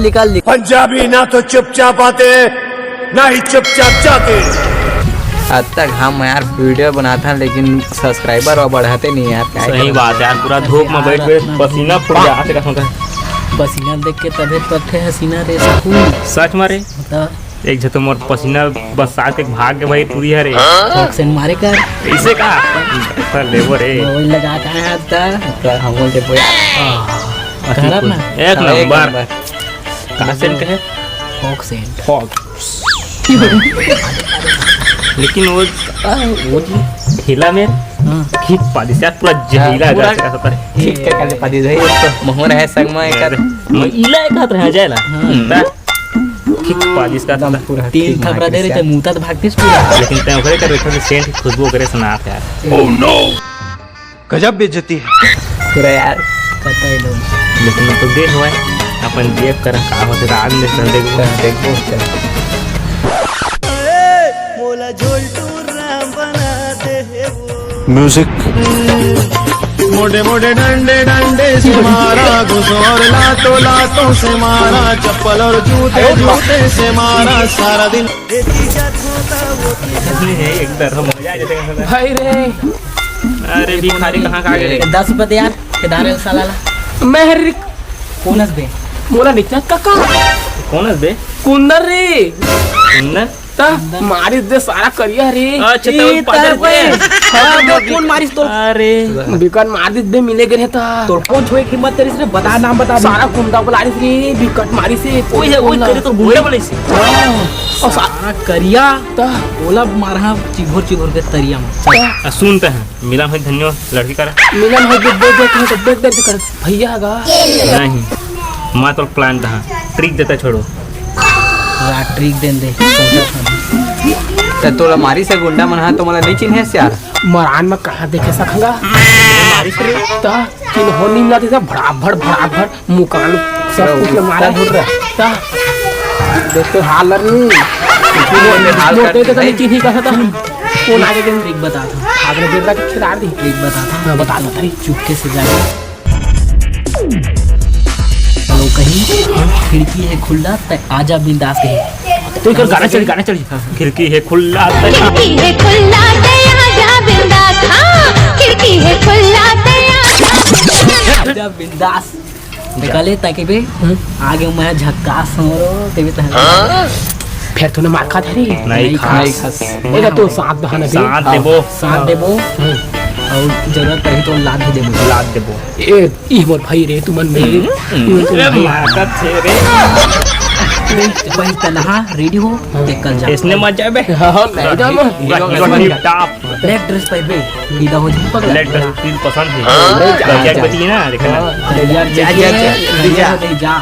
निकल। पंजाबी ना तो चुपचाप आते ना ही चुपचाप जाते। आज तक हम यार वीडियो बनाता लेकिन सब्सक्राइबर और बढ़ाते नहीं यार। सही बात है यार, पूरा धूप में बैठ के पसीना फूट गया। पसीना देख के तबीयत पट्टे हसीना रे सकून सच मारे एक जतो मोर पसीना बरसात के भाग के भाई पूरी है रे ऑक्सीजन मारे कर इसे कहा लेबो रे ओए लगा का है त हम बोलते बोया खराब ना एक नंबर कहां से कहे ऑक्सीजन फॉग। लेकिन वो ठेला में खींच पादी से पूरा जहरीला जा सकता है। ठीक है काले पादी दे तो मोहर है संग में कर इला कहत रह जाए ना खींच पादी इसका पूरा तीन खबरा दे रहे थे मुंह तक भागतीस पूरा। लेकिन ते ओकरे कर बैठे सेंट खुशबू करे सुना यार। ओह नो गजब बेइज्जती है पूरा यार पता ही लो। लेकिन तो देख हुआ अपन देख कर का होते आज में चल देखो म्यूजिक मोटे मोटे डंडे डंडे से मारा घुसौर लातों लातों से मारा चप्पल और जूते जूते से मारा सारा दिन एक तरह मजा आ जाता भाई रे अरे भिखारी कहाँ का गए 10 रुपए दे यार केदार साला मेहर कोनस बे मोला निकत काका कौन है बे कुंदर रे कुंदन ता मारिस दे सारा करिया रे अच्छा तो पादर पे हां कौन मारिस तो अरे बिकट मारिस दे मिले गए था तो कौन छोए कीमत तेरी से बता नाम बता सारा कुंदा बुलारिस रे बिकट मारिस से ओए है ओए करे तो गुंडा बोले से और सारा करिया ता ओला मारहा चिघोर के तरिया में सुनते हैं मिलन है धन्यवाद लड़की का मिलन हो देख कर भैया गा नहीं मैं तो प्लान था ट्रिक देता छोड़ो ट्रिक देन दे तोला मारी से गुंडा मन तो मला नहीं चिन्हे यार मरान में कहां देखे सकंगा मारिस रे ता किन होनी मिला था भड़ मुकान सब कुछ मारा धुर रहा ता देख तो हालर नहीं हाल करते तो नहीं चिन्ही कहा था कौन आगे दिन ट्रिक बता था आगे देवरा के खिलाड़ दी ट्रिक बता था मैं बता दो चुपके से जाए कहीं खिड़की है खुला त आजा बिंदास कहीं तो कर गाना चली खिड़की है खुला खिड़की है खुला ते आजा बिंदास। हां खिड़की है खुला ते आजा बिंदास निकाले ताकि बे आगे मैं झक्कास हो तेरे त फिर तूने मार खा थे नहीं खास ओए तो साथ देबो और जरूरत पड़ी तो लाद देबो ए ई मोर भाई रे तुमन मेरे मारकत छे रे वही तनहा रेडी हो देखल जा इसने मजा बे हां ले जा मैं टॉप ब्लैक ड्रेस पे बे सीधा हो जी पगला ब्लैक ड्रेस तीन पसंद है क्या बची ना देखना जा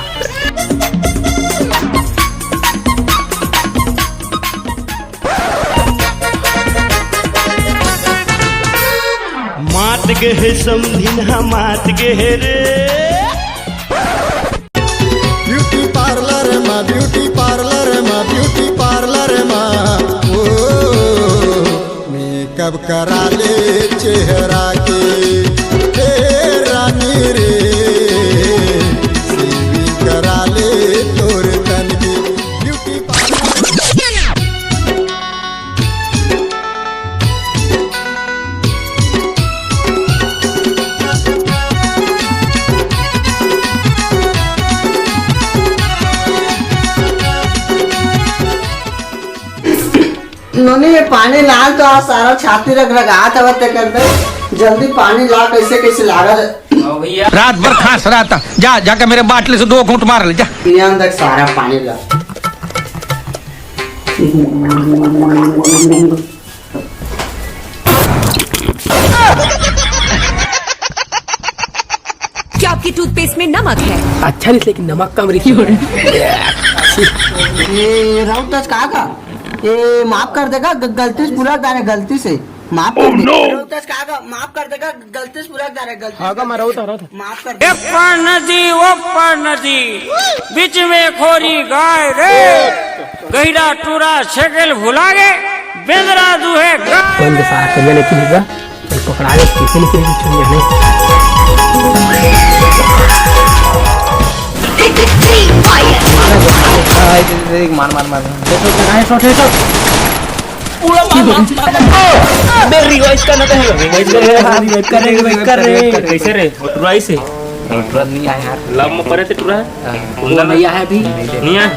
मात गे है समधिन हम मात गे है रे ब्यूटी पार्लर माँ ओ मेकअप करा ले चेहरा के रानी रे सेवी करा ले तोर तन की ब्यूटी नोनी पानी लाल तो आज सारा छाती रगरगात आवत कर दे जल्दी पानी ला कैसे लागल रात भर खांस रहा था जाके मेरे बाटले से 2 घूंट मार ले जा तक सारा पानी ला क्या आपकी टूथपेस्ट में नमक है? अच्छा नहीं लेकिन नमक कम रही राउत का ये माफ कर देगा गलती से पूरा गलती से माफ कर देगा माफ कर देगा गलती से पूरा गलती हां मैं रहता माफ कर दे ऊपर नदी बीच में खोरी गाय रे गहिरा टूरा छेगल भुला गे बेंदरा दुहे गाय कौन के सारा करिया लेके लिया पकड़ा ले किसी ने नहीं Free fire. मार मार मार रिवाइज करना तो है रिवाइज कर रे कैसे रे टूरा ऐसे नहीं आया यार लव में पड़े थे टूरा वो नहीं आया अभी नहीं आया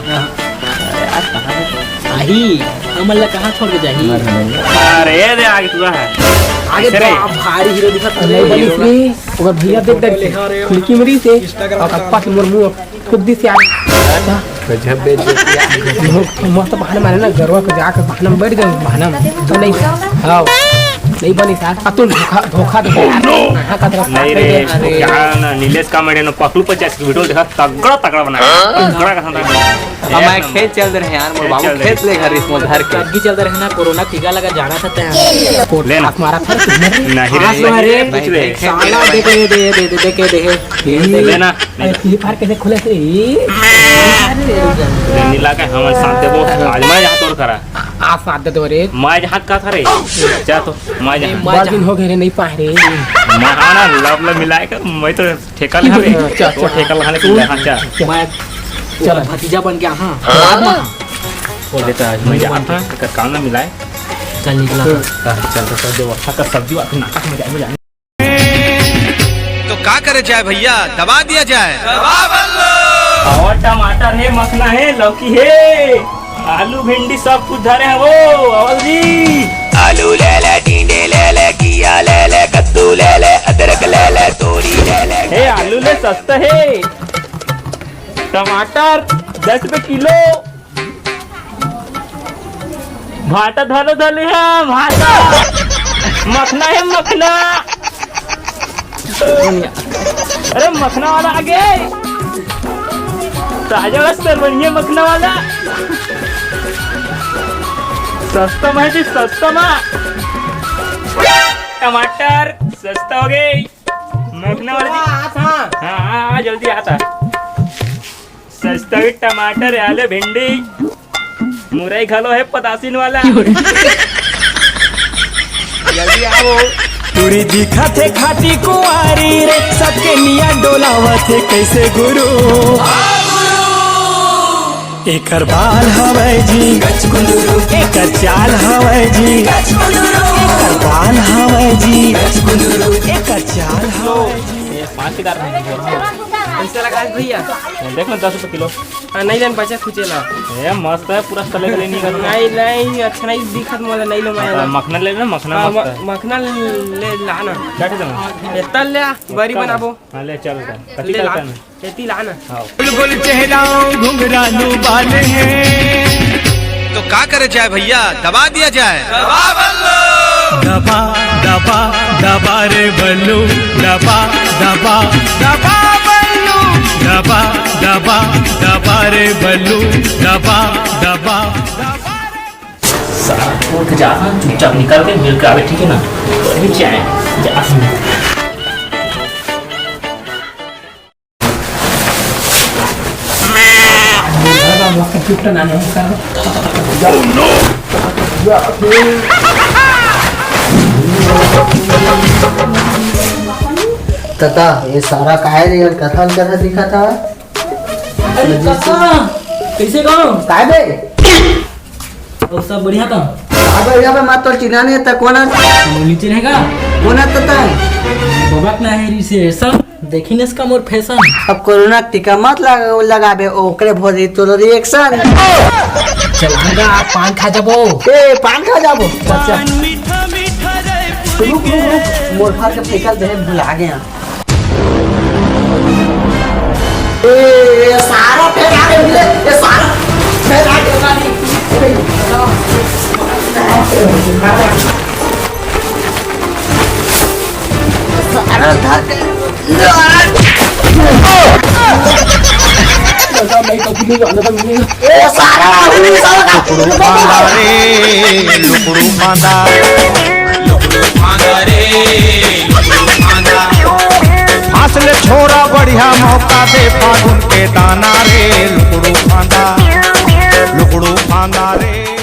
आही हमला कहाँ छोड़ के जाही अरे दे आगे टूरा है आगे तो आप भारी हीरो दिखत नहीं बनी इसमें ओकर भैया देख देख खिड़की मरी से और कप्पा के मोर मुंह खुद दी से आ गजब बेइज्जतिया मस्त बहाना मारे ना गरवा को जाकर बहाना में बैठ गए बहाना में तो नहीं हाँ नहीं बनी साथ अतुल धोखा दे यार हाँ का तरफ नहीं रे क्या ना नीलेश कामेडी ने पकड़ू 50 की वीडियो देखा तगड़ा तगड़ा बनाया तगड़ा का हमारे खेत चल रहे हैं यार मोर बाबू खेत ले घर इसमें घर के अभी चलते रहे ना कोरोना टीका लगा जाना था लेना हाथ मारा था नहीं रे कुछ रे साला देखे लेना फ्री फायर कैसे खुले थे नीला का हम साथ देबो आज मैं यहाँ तोड़ करा आ साथ दे दो रे मैं जहाँ का था रे जा तो मैं जहाँ बहुत दिन हो गए रे नहीं पाए रे महाना लव मिलाए कर मैं तो ठेका ले रे तो ठेका लगाने के लिए हाँ चा मैं चल भतीजा बन गया हाँ हो देता है मैं जहाँ था कर काम ना मिलाए चल निकला चल तो सब व्यवस्था कर सब्जी वाला नाटक में जाए तो क्या करे जाए भैया दबा दिया जाए और टमाटर है मखना है लौकी है आलू भिंडी सब कुछ धरे हैं वो अवल जी आलू ले ले टिंडे ले ले किया ले ले कद्दू ले ले अदरक ले ले तोरी ले ले हे आलू ले सस्ता है टमाटर 10 रुपए किलो भाटा धलो धले है भाटा मखना है मखना अरे मखना वाला आगे ताजा रस्ता बढ़िया मखना वाला सस्ता में जी सस्ता में टमाटर सस्ता हो गई मखना वाला हाँ जल्दी आता सस्ता भी टमाटर आलू भिंडी मुरई खालो है पतासीन वाला जल्दी आओ तुरी दिखा थे खाटी कुआरी रे सबके निया डोलावा थे कैसे गुरु एकर बाल हवै जी एकर चाल हवै जी एकर बाल हवै जी एकर चाल हवै जी 5 किलो कैसे लगा भैया देख लो 10 रुपए किलो नहीं लेन बचा खुचेला ए मस्त है पूरा तले के लिए नहीं करना नहीं अच्छा नहीं दिखत मोला नहीं लो मैं मखना ले ना मखना मस्त है मखना ले लाना बैठ जा एतल ले बरी बनाबो हां ले चल कच्ची ले करता ला एती लाना बुलबुल चेहरा घुंघरालू बाल है तो क्या करे जाए भैया दबा दिया जाए दबा दबा दबा रे बल्लू दबा दबा दबा बल्लू दबा दबा दबा रे बल्लू दबा दबा सारा उठ जा चुपचाप निकल के मिल के आवे ठीक है ना अभी चाहे जा तथा ये सारा काहे रे कथा कथा दिखा था अरे काका कैसे गाँव काय बे और सब बढ़िया था अबे यहाँ पे मत तो चिना नहीं था कोना नीचे रहेगा कोना तता बाबा ना है री से सब देखी ने इसका मोर फैशन अब कोरोना टीका मत लगाबे ओकरे भोरी तो रिएक्शन चल आप पान खा जाबो ए पान खा जाबो अच्छा रुक मोर फार के फेकल दे भुला गया ए सारा फेंका दे ये सारा फेंका दे मानी सारा धर असले छोरा बढ़िया मौका दे फागुन के दाना रे लुकड़ू फांदा रे